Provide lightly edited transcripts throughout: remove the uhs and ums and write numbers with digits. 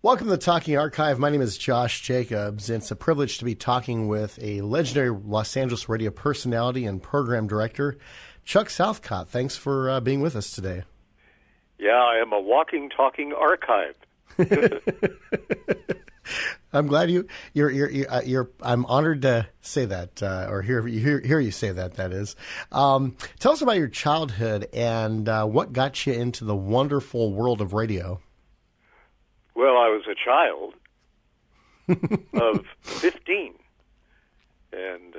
Welcome to the Talking Archive. My name is Josh Jacobs, and it's a privilege to be talking with a legendary Los Angeles radio personality and program director, Chuck Southcott. Thanks for being with us today. Yeah, I am a walking, talking archive. I'm glad you're I'm honored to say that, or hear you say that. That is. Tell us about your childhood and what got you into the wonderful world of radio. Well, I was a child of 15 and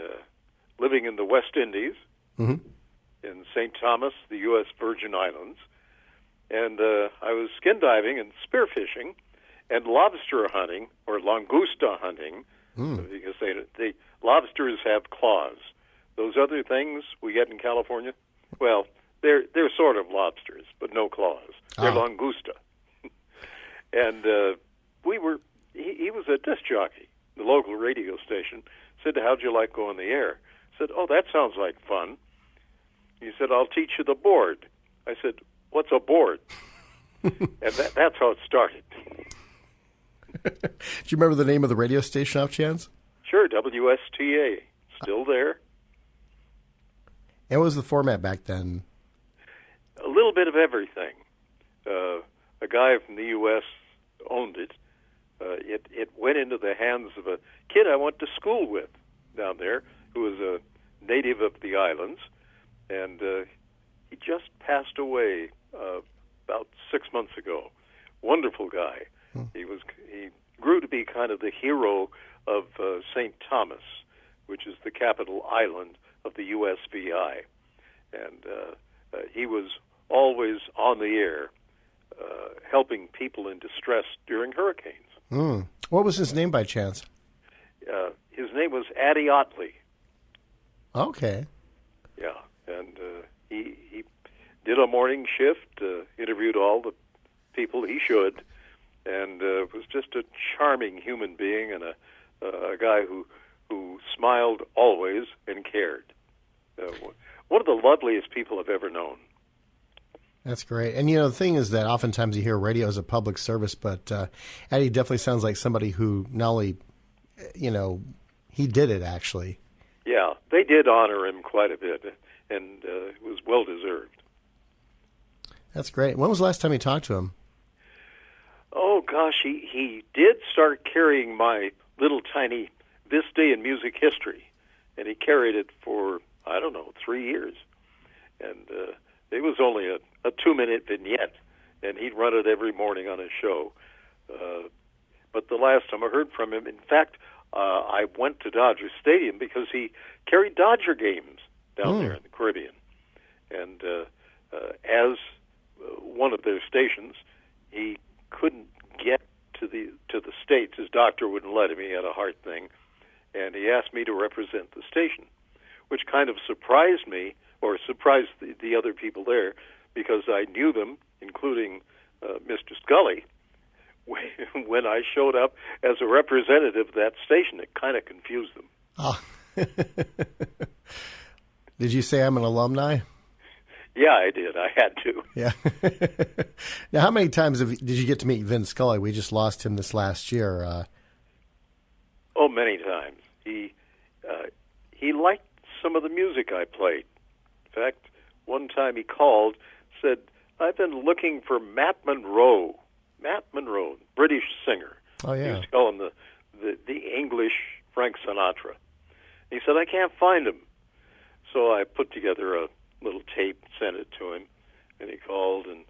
living in the West Indies, in St. Thomas, the U.S. Virgin Islands. And I was skin diving and spearfishing and lobster hunting, or langosta hunting, because the lobsters have claws. Those other things we get in California, well, they're sort of lobsters, but no claws. They're langosta. And he was a disc jockey, the local radio station, said, "How'd you like going the air?" I said, "Oh, that sounds like fun." He said, "I'll teach you the board." I said, "What's a board?" And that's how it started. Do you remember the name of the radio station off chance? Sure, WSTA, still there. And what was the format back then? A little bit of everything. A guy from the U.S. owned it. It went into the hands of a kid I went to school with down there who was a native of the islands, and he just passed away about 6 months ago. Wonderful guy. He grew to be kind of the hero of St. Thomas, which is the capital island of the USVI, and he was always on the air, helping people in distress during hurricanes. What was his name by chance? His name was Addie Otley. Okay. Yeah, and he did a morning shift, interviewed all the people he should, and was just a charming human being and a guy who smiled always and cared. One of the loveliest people I've ever known. That's great. And, the thing is that oftentimes you hear radio as a public service, but Eddie definitely sounds like somebody who not only, he did it, actually. Yeah, they did honor him quite a bit, and it was well-deserved. That's great. When was the last time you talked to him? Oh, gosh, he did start carrying my little tiny This Day in Music History, and he carried it for, 3 years. And it was only a 2-minute vignette, and he'd run it every morning on his show. But the last time I heard from him, in fact, I went to Dodger Stadium because he carried Dodger games down there in the Caribbean. And as one of their stations, he couldn't get to the States. His doctor wouldn't let him. He had a heart thing. And he asked me to represent the station, which kind of surprised me, or surprised the other people there, because I knew them, including Mr. Scully. When I showed up as a representative of that station, it kind of confused them. Oh. Did you say I'm an alumni? Yeah, I did. I had to. Yeah. Now, how many times did you get to meet Vin Scully? We just lost him this last year. Oh, many times. He liked some of the music I played. In fact, one time he called, said, "I've been looking for Matt Monro." Matt Monro, British singer. Oh, yeah. He used to call him the English Frank Sinatra. He said, "I can't find him." So I put together a little tape, sent it to him, and he called and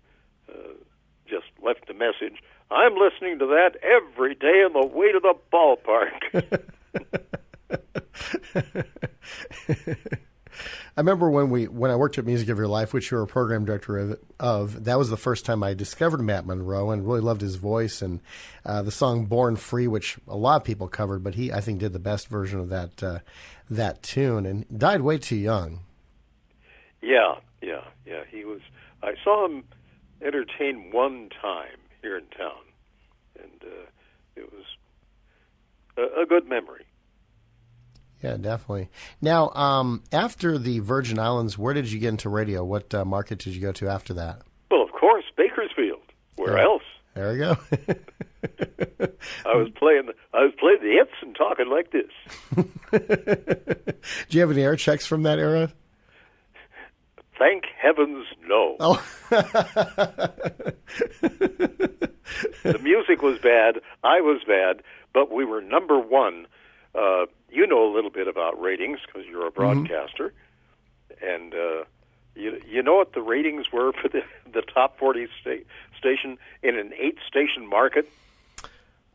just left a message. "I'm listening to that every day on the way to the ballpark." I remember when I worked at Music of Your Life, which you were a program director of, that was the first time I discovered Matt Monro and really loved his voice and the song "Born Free," which a lot of people covered, but he, I think, did the best version of that tune, and died way too young. Yeah. He was. I saw him entertain one time here in town, and it was a good memory. Yeah, definitely. Now, after the Virgin Islands, where did you get into radio? What market did you go to after that? Well, of course, Bakersfield. Where else? There we go. I was playing the hits and talking like this. Do you have any air checks from that era? Thank heavens, no. Oh. The music was bad. I was bad, but we were number one. You know a little bit about ratings because you're a broadcaster, and you know what the ratings were for the top 40 station in an 8-station market?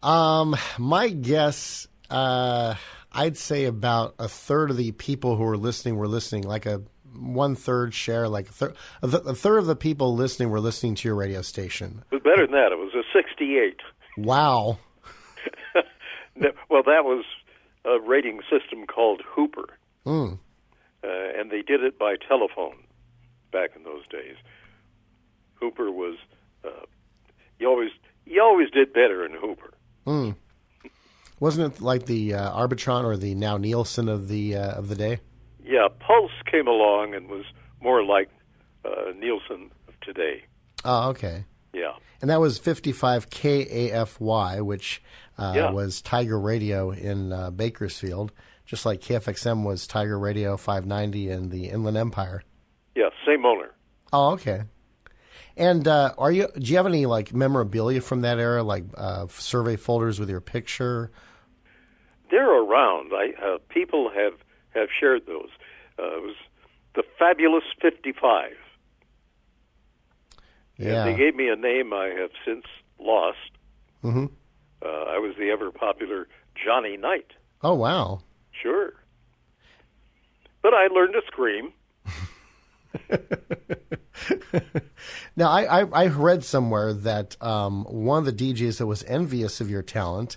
My guess, I'd say about a third of the people who were listening, like a 1/3 share, like a third of the people listening were listening to your radio station. It was better than that. It was a 68. Wow. Well, that was a rating system called Hooper, Mm. And they did it by telephone back in those days. Hooper was you always did better in Hooper. Mm. Wasn't it like the Arbitron or the now Nielsen of the day? Yeah, Pulse came along and was more like Nielsen of today. Oh, okay. Yeah. And that was 55 KAFY, which was Tiger Radio in Bakersfield, just like KFXM was Tiger Radio 590 in the Inland Empire. Yeah, same owner. Oh, okay. And do you have any like memorabilia from that era, like survey folders with your picture? They're around. People have shared those. It was the Fabulous 55. Yeah. And they gave me a name I have since lost. Mm-hmm. I was the ever-popular Johnny Knight. Oh, wow. Sure. But I learned to scream. Now, I read somewhere that one of the DJs that was envious of your talent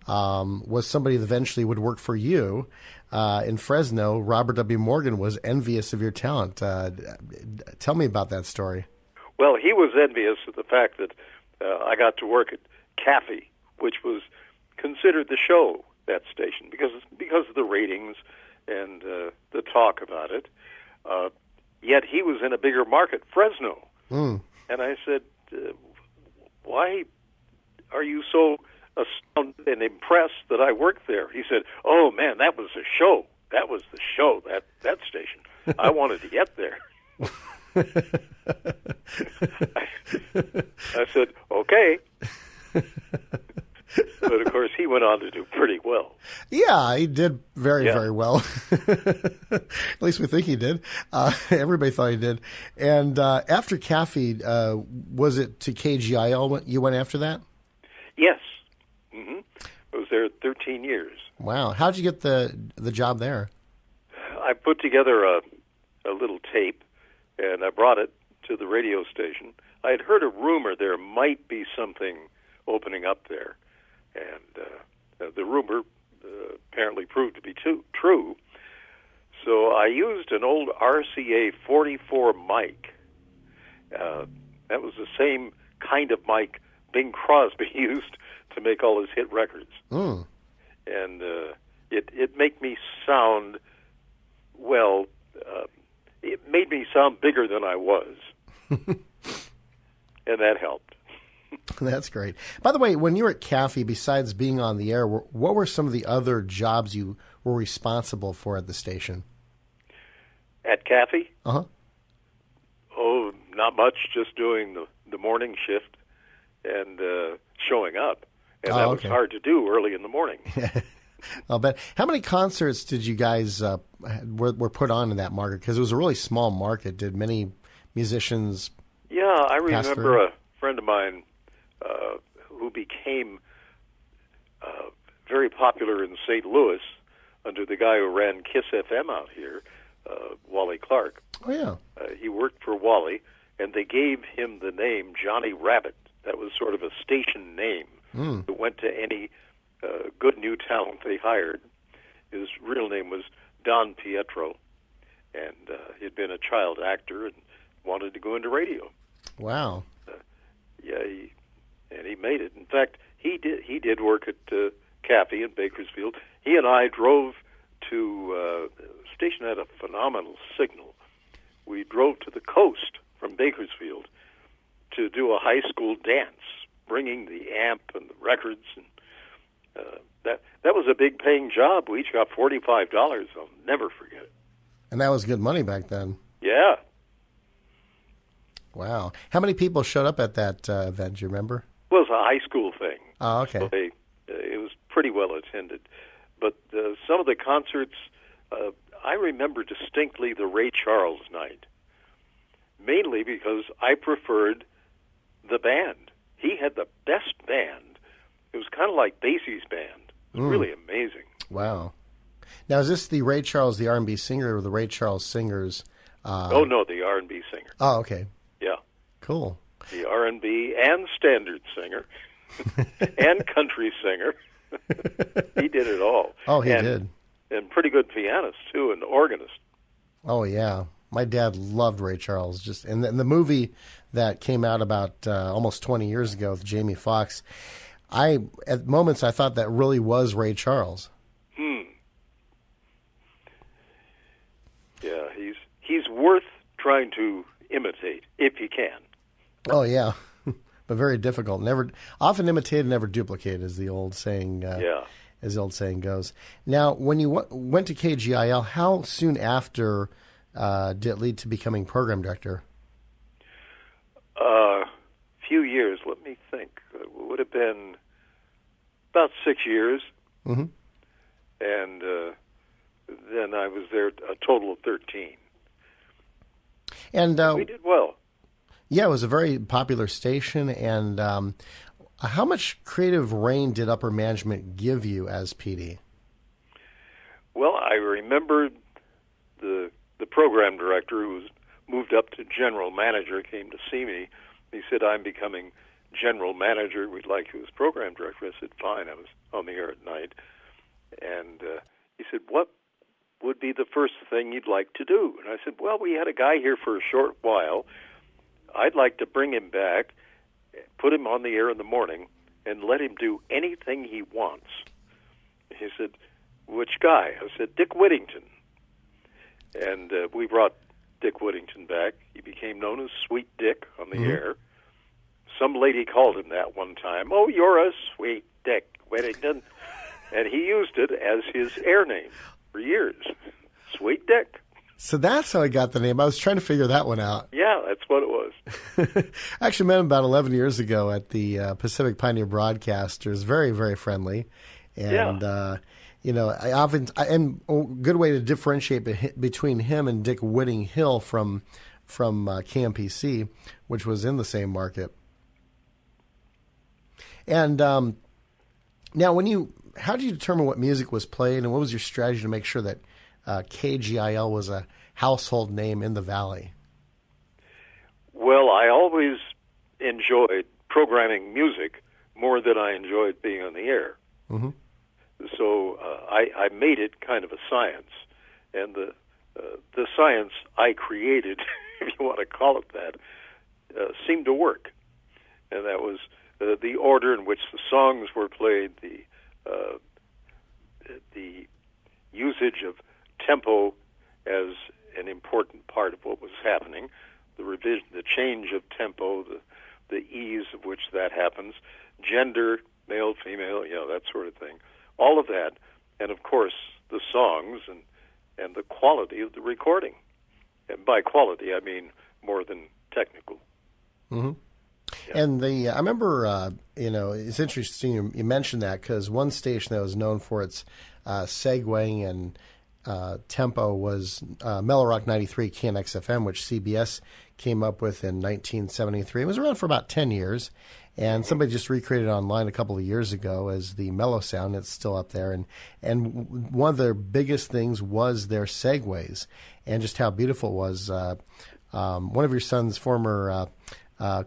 was somebody that eventually would work for you in Fresno. Robert W. Morgan was envious of your talent. Tell me about that story. Well, he was envious of the fact that I got to work at Caffey, which was considered the show, that station, because of the ratings and the talk about it. Yet he was in a bigger market, Fresno. Mm. And I said, why are you so astounded and impressed that I worked there? He said, oh, man, that was the show. That was the show, that station. I wanted to get there. I said, okay. But, of course, he went on to do pretty well. Yeah, he did very well. At least we think he did. Everybody thought he did. And after Caffey, was it to KGIL you went after that? Yes. Mm-hmm. I was there 13 years. Wow. How'd you get the job there? I put together a little tape, and I brought it to the radio station. I had heard a rumor there might be something opening up there. And the rumor apparently proved to be true. So I used an old RCA 44 mic. That was the same kind of mic Bing Crosby used to make all his hit records. Mm. And it made me sound, well, it made me sound bigger than I was. And that helped. That's great. By the way, when you were at Caffey, besides being on the air, what were some of the other jobs you were responsible for at the station? At Caffey? Uh-huh. Oh, not much, just doing the morning shift and showing up. And that was hard to do early in the morning. I'll bet. How many concerts did you guys were put on in that market? Because it was a really small market. Did many musicians I pass remember through? a friend of mine who became very popular in St. Louis under the guy who ran Kiss FM out here, Wally Clark. Oh, yeah. He worked for Wally, and they gave him the name Johnny Rabbit. That was sort of a station name that went to any good new talent they hired. His real name was Don Pietro, and he'd been a child actor and wanted to go into radio. Wow. He made it. In fact, he did work at Caffey in Bakersfield. He and I drove to the station had a phenomenal signal. We drove to the coast from Bakersfield to do a high school dance, bringing the amp and the records, and That was a big paying job. We each got $45. I'll never forget it. And that was good money back then. Yeah. Wow. How many people showed up at that event? Do you remember? Well, it was a high school thing. Oh, okay. So it was pretty well attended. But some of the concerts, I remember distinctly the Ray Charles night, mainly because I preferred the band. He had the best band. It was kind of like Basie's band. It was really amazing. Wow. Now, is this the Ray Charles, the R&B singer, or the Ray Charles Singers? Oh, no, the R&B singer. Oh, okay. Yeah. Cool. The R&B and standard singer and country singer. He did it all. Oh, he did. And pretty good pianist, too, and organist. Oh, yeah. My dad loved Ray Charles. Just and the movie that came out about almost 20 years ago with Jamie Foxx, at moments I thought that really was Ray Charles. Yeah, he's worth trying to imitate if you can. Oh, yeah. But very difficult. Never often imitated, never duplicated, as the old saying as the old saying goes. Now, when you went to KGIL, how soon after did it lead to becoming program director? Few years. Let me think. It would have been about 6 years. Mm-hmm. And then I was there a total of 13. And we did well. Yeah, it was a very popular station. And how much creative reign did upper management give you as PD? Well, I remember the program director, who was moved up to general manager, came to see me. He said, "I'm becoming general manager. We'd like you as program director." I said, "Fine." I was on the air at night. And he said, "What would be the first thing you'd like to do?" And I said, "Well, we had a guy here for a short while. I'd like to bring him back, put him on the air in the morning, and let him do anything he wants." He said, "Which guy?" I said, "Dick Whittington." And we brought Dick Whittington back. He became known as Sweet Dick on the air. Some lady called him that one time. "Oh, you're a sweet Dick Whittington." And he used it as his air name for years. Sweet Dick. So that's how I got the name. I was trying to figure that one out. Yeah, that's what it was. I actually met him about 11 years ago at the Pacific Pioneer Broadcasters. Very, very friendly. And, and a good way to differentiate between him and Dick Whitting-Hill from KMPC, which was in the same market. And now, how did you determine what music was played, and what was your strategy to make sure that KGIL was a household name in the Valley? Well, I always enjoyed programming music more than I enjoyed being on the air. Mm-hmm. So I made it kind of a science, and the science I created, if you want to call it that, seemed to work. And that was the order in which the songs were played, the usage of tempo as an important part of what was happening, the revision, the change of tempo, the ease of which that happens, gender, male, female, that sort of thing. All of that, and of course the songs and the quality of the recording. And by quality, I mean more than technical. Mm-hmm. Yeah. And I remember, it's interesting you mentioned that, because one station that was known for its segueing and tempo was Mellow Rock 93 KNX-FM, which CBS came up with in 1973. It was around for about 10 years, and somebody just recreated it online a couple of years ago as the Mellow Sound. It's still up there, and one of their biggest things was their segues, and just how beautiful it was. One of your son's former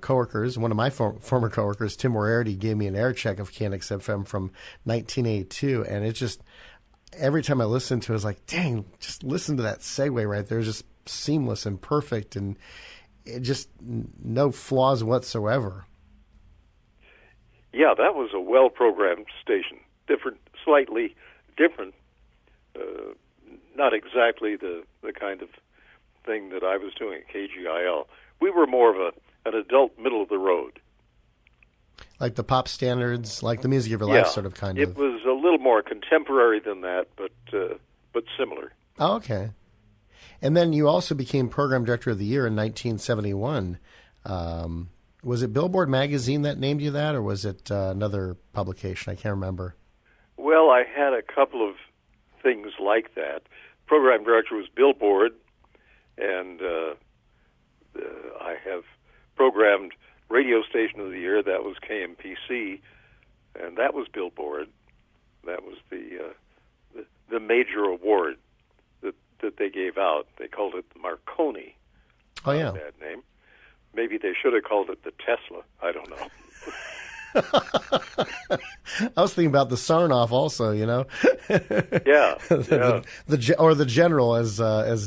coworkers, one of my former coworkers, Tim Morarity, gave me an air check of KNX-FM from 1982, and it just, every time I listened to it, I was like, dang, just listen to that segue right there. It's just seamless and perfect, and it just no flaws whatsoever. Yeah, that was a well-programmed station. Slightly different. Not exactly the kind of thing that I was doing at KGIL. We were more of an adult middle of the road. Like the pop standards, like the Music of Your Life, sort of, kind of. It was a little more contemporary than that, but similar. Oh, okay. And then you also became Program Director of the Year in 1971. Was it Billboard Magazine that named you that, or was it another publication? I can't remember. Well, I had a couple of things like that. Program Director was Billboard, and I have programmed Radio Station of the Year. That was KMPC, and that was Billboard. That was the major award that they gave out. They called it the Marconi. Oh, yeah. Bad name. Maybe they should have called it the Tesla. I don't know. I was thinking about the Sarnoff also, you know. Yeah. the General, as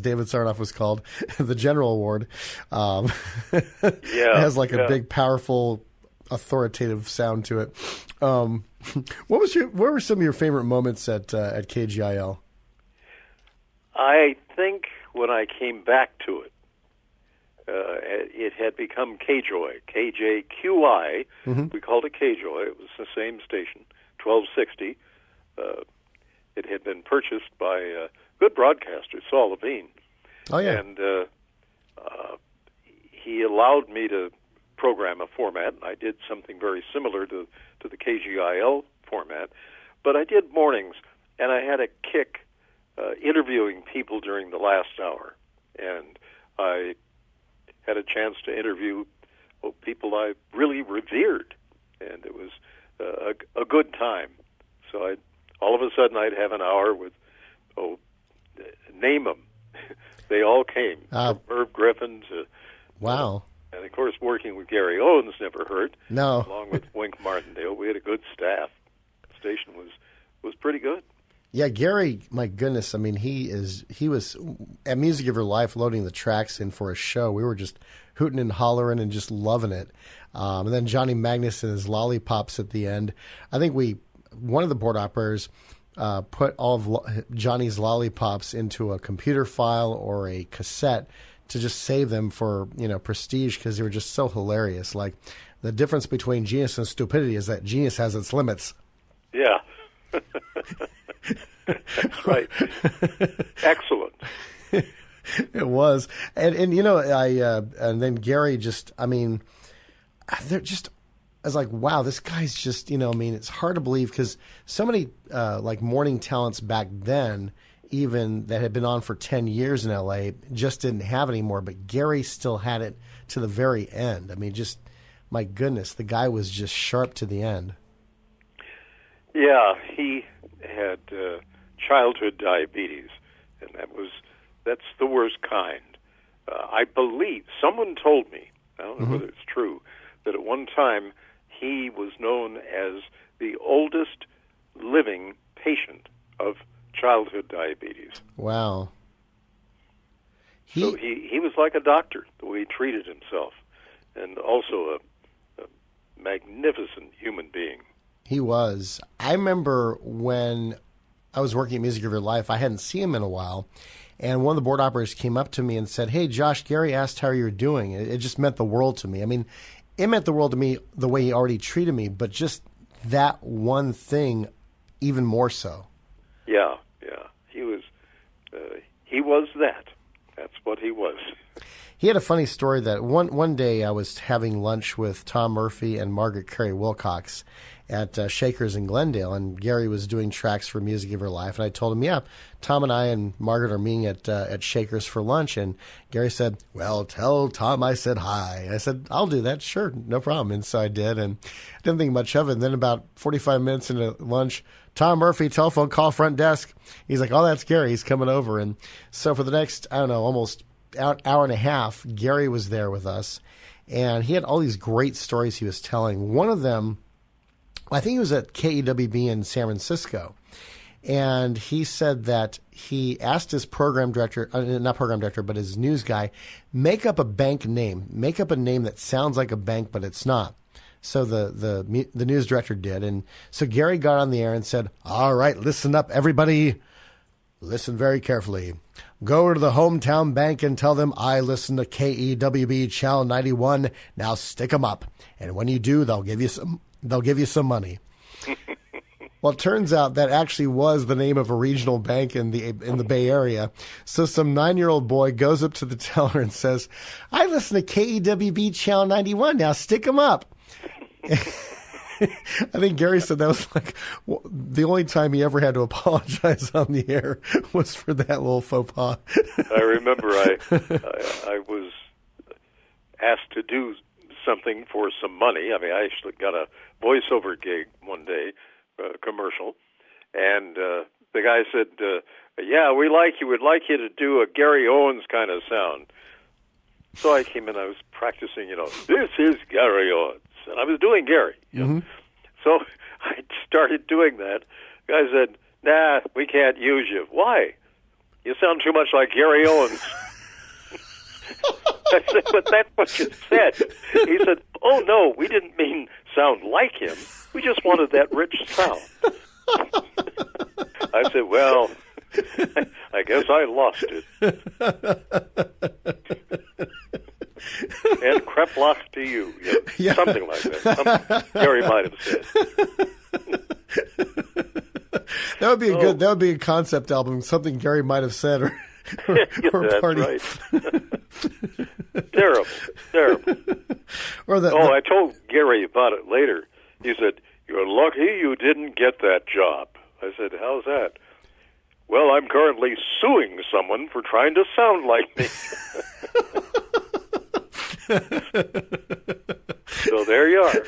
David Sarnoff was called, the General Award. It has like a big, powerful, authoritative sound to it. What were some of your favorite moments at KGIL? I think when I came back to it, it had become KJOY, KJQI. Mm-hmm. We called it KJOY. It was the same station, 1260. It had been purchased by a good broadcaster, Saul Levine. Oh, yeah. And he allowed me to program a format, and I did something very similar to the KGIL format. But I did mornings, and I had a kick interviewing people during the last hour. And I had a chance to interview people I really revered, and it was a good time. So all of a sudden I'd have an hour with, name them. They all came, from Irv Griffin to... Wow. And, of course, working with Gary Owens never hurt. No. Along with Wink Martindale. We had a good staff. The station was pretty good. Yeah, Gary, my goodness, I mean, he was at Music of Your Life loading the tracks in for a show. We were just hooting and hollering and just loving it. And then Johnny Magnus and his lollipops at the end. I think one of the board operators put all of Johnny's lollipops into a computer file or a cassette to just save them for, prestige, because they were just so hilarious. Like, the difference between genius and stupidity is that genius has its limits. Yeah. That's right. Excellent. It was. And and then Gary just, I mean, they're just, I was like, wow, this guy's just, it's hard to believe, because so many like morning talents back then, even that had been on for 10 years in LA, just didn't have it anymore. But Gary still had it to the very end. I mean, just, my goodness, the guy was just sharp to the end. Yeah, he had childhood diabetes, and that's the worst kind. I believe, someone told me, I don't know whether it's true, that at one time he was known as the oldest living patient of childhood diabetes. Wow. So he was like a doctor, the way he treated himself, and also a magnificent human being. He was. I remember when I was working at Music of Your Life, I hadn't seen him in a while, and one of the board operators came up to me and said, "Hey, Josh, Gary asked how you're doing." It just meant the world to me. I mean, it meant the world to me the way he already treated me, but just that one thing even more so. Yeah. He was that. That's what he was. He had a funny story that one day I was having lunch with Tom Murphy and Margaret Carey Wilcox at Shakers in Glendale, and Gary was doing tracks for Music of Your Life, and I told him, yeah, Tom and I and Margaret are meeting at Shakers for lunch, and Gary said, well, tell Tom I said hi. I said, I'll do that, sure, no problem, and so I did, and I didn't think much of it, and then about 45 minutes into lunch, Tom Murphy, telephone call, front desk. He's like, oh, that's Gary, he's coming over, and so for the next, I don't know, almost hour and a half, Gary was there with us, and he had all these great stories he was telling. One of them, I think he was at KEWB in San Francisco, and he said that he asked his program director, not program director, but his news guy, make up a bank name, make up a name that sounds like a bank, but it's not. So the news director did, and so Gary got on the air and said, all right, listen up, everybody. Listen very carefully. Go to the hometown bank and tell them I listen to KEWB Channel 91. Now stick 'em up. And when you do, they'll give you some They'll give you some money. Well, it turns out that actually was the name of a regional bank in the Bay Area. So some 9-year-old boy goes up to the teller and says, "I listen to KEWB Channel 91. Now stick 'em up." I think Gary said that was like the only time he ever had to apologize on the air was for that little faux pas. I remember I was asked to do something for some money. I mean, I actually got a voiceover gig one day, commercial, and the guy said, "Yeah, we'd like you to do a Gary Owens kind of sound." So I came in, I was practicing, "This is Gary Owens," and I was doing Gary. Mm-hmm. So I started doing that. The guy said, "Nah, we can't use you." "Why?" "You sound too much like Gary Owens." I said, "But that's what you said." He said, "Oh, no, we didn't mean sound like him. We just wanted that rich sound." I said, "Well, I guess I lost it." And Kreplach to you. Yeah, something like that. Gary might have said. That would be that would be a concept album. Something Gary might have said, or that's party. Right. Terrible. Or I told Gary about it later. He said, "You're lucky you didn't get that job." I said, "How's that?" "Well, I'm currently suing someone for trying to sound like me." So there you are.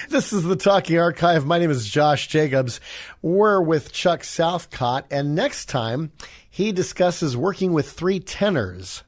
This is the Talking Archive. My name is Josh Jacobs. We're with Chuck Southcott, and next time he discusses working with 3 tenors.